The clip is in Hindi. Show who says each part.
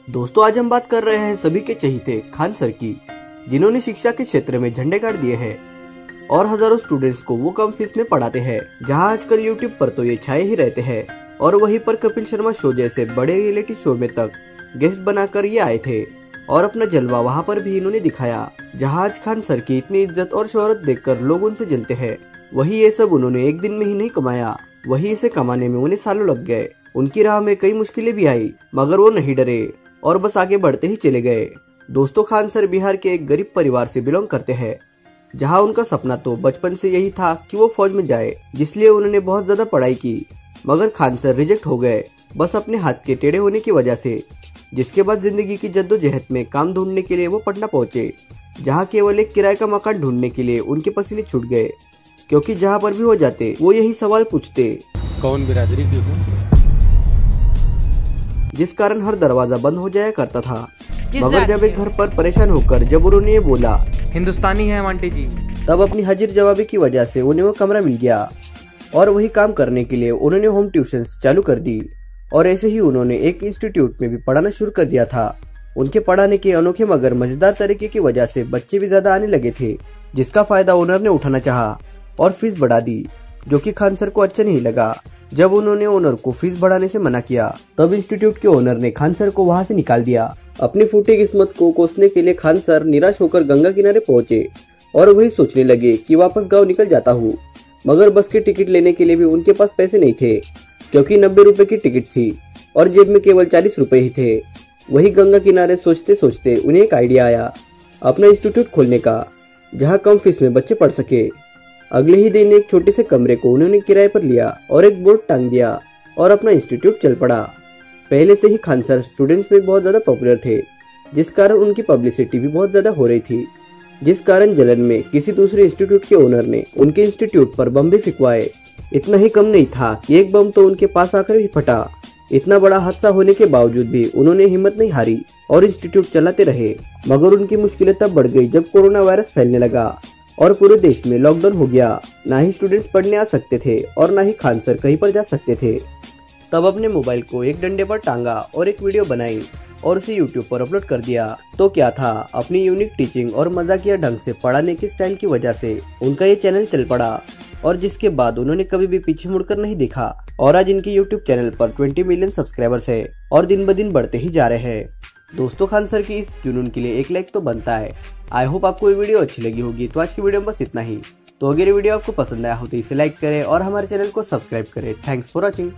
Speaker 1: दोस्तों आज हम बात कर रहे हैं सभी के चहीते खान सर की, जिन्होंने शिक्षा के क्षेत्र में झंडे गाड़ दिए हैं और हजारों स्टूडेंट्स को वो कम फीस में पढ़ाते हैं। जहां आजकल यूट्यूब पर तो ये छाए ही रहते हैं और वहीं पर कपिल शर्मा शो जैसे बड़े रियलिटी शो में तक गेस्ट बनाकर ये आए थे और अपना जलवा वहां पर भी इन्होंने दिखाया। जहां आज खान सर की इतनी इज्जत और शोहरत देखकर लोग उनसे जलते हैं, वही ये सब उन्होंने एक दिन में ही नहीं कमाया, वही इसे कमाने में उन्हें सालों लग गए। उनकी राह में कई मुश्किलें भी आई, मगर वो नहीं डरे और बस आगे बढ़ते ही चले गए। दोस्तों खान सर बिहार के एक गरीब परिवार से बिलोंग करते हैं, जहां उनका सपना तो बचपन से यही था कि वो फौज में जाए, जिसलिए उन्होंने बहुत ज्यादा पढ़ाई की, मगर खान सर रिजेक्ट हो गए बस अपने हाथ के टेढ़े होने की वजह से। जिसके बाद जिंदगी की जद्दोजहद में काम ढूंढने के लिए वो पटना पहुंचे, जहां केवल एक किराए का मकान ढूंढने के लिए उनके पसीने छूट गए, क्योंकि जहां पर भी वो जाते वो यही सवाल पूछते,
Speaker 2: कौन बिरादरी की हो?
Speaker 1: जिस कारण हर दरवाजा बंद हो जाया करता था। मगर जब एक घर पर परेशान होकर जब उन्होंने ये बोला
Speaker 2: हिंदुस्तानी है आंटी जी,
Speaker 1: तब अपनी हाजिर जवाबी की वजह से उन्हें वो कमरा मिल गया और वही काम करने के लिए उन्होंने होम ट्यूशंस चालू कर दी। और ऐसे ही उन्होंने एक इंस्टीट्यूट में भी पढ़ाना शुरू कर दिया था। उनके पढ़ाने के अनोखे मगर मजेदार तरीके की वजह से बच्चे भी ज्यादा आने लगे थे, जिसका फायदा ओनर ने उठाना चाहा और फीस बढ़ा दी, जो कि खान सर को अच्छा नहीं लगा। जब उन्होंने ओनर को फीस बढ़ाने से मना किया, तब इंस्टीट्यूट के ओनर ने खान सर को वहां से निकाल दिया। अपनी फूटी किस्मत को कोसने के लिए खान सर निराश होकर गंगा किनारे पहुंचे और वही सोचने लगे कि वापस गाँव निकल जाता हूँ। मगर बस की टिकट लेने के लिए भी उनके पास पैसे नहीं थे, क्योंकि 90 रुपए की टिकट थी और जेब में केवल 40 रुपए ही थे। वही गंगा किनारे सोचते सोचते उन्हें एक आइडिया आया अपना इंस्टीट्यूट खोलने का, जहां कम फीस में बच्चे पढ़ सके। अगले ही दिन एक छोटे से कमरे को उन्होंने किराए पर लिया और एक बोर्ड टांग दिया और अपना इंस्टीट्यूट चल पड़ा। पहले से ही खान सर स्टूडेंट्स में बहुत ज्यादा पॉपुलर थे, जिस कारण उनकी पब्लिसिटी भी बहुत ज्यादा हो रही थी, जिस कारण जलन में किसी दूसरे इंस्टीट्यूट के ओनर ने उनके इंस्टीट्यूट पर बम भी फिकवाए। इतना ही कम नहीं था कि एक बम तो उनके पास आकर भी फटा। इतना बड़ा हादसा होने के बावजूद भी उन्होंने हिम्मत नहीं हारी और इंस्टीट्यूट चलाते रहे। मगर उनकी मुश्किलें तब बढ़ गई जब कोरोना वायरस फैलने लगा और पूरे देश में लॉकडाउन हो गया। ना ही स्टूडेंट्स पढ़ने आ सकते थे और ना ही खान सर कहीं पर जा सकते थे। तब अपने मोबाइल को एक डंडे पर टांगा और एक वीडियो बनाई और उसे यूट्यूब पर अपलोड कर दिया। तो क्या था, अपनी यूनिक टीचिंग और मजाकिया ढंग से पढ़ाने की स्टाइल की वजह से उनका ये चैनल चल पड़ा और जिसके बाद उन्होंने कभी भी पीछे मुड़कर नहीं देखा। और आज इनके यूट्यूब चैनल पर 20 मिलियन सब्सक्राइबर्स है और दिन ब दिन बढ़ते ही जा रहे हैं। दोस्तों खान सर की इस जुनून के लिए एक लाइक तो बनता है। आई होप आपको ये वीडियो अच्छी लगी होगी। तो आज की वीडियो में बस इतना ही। तो अगर ये वीडियो आपको पसंद आया हो तो इसे लाइक करें और हमारे चैनल को सब्सक्राइब करें। Thanks for watching.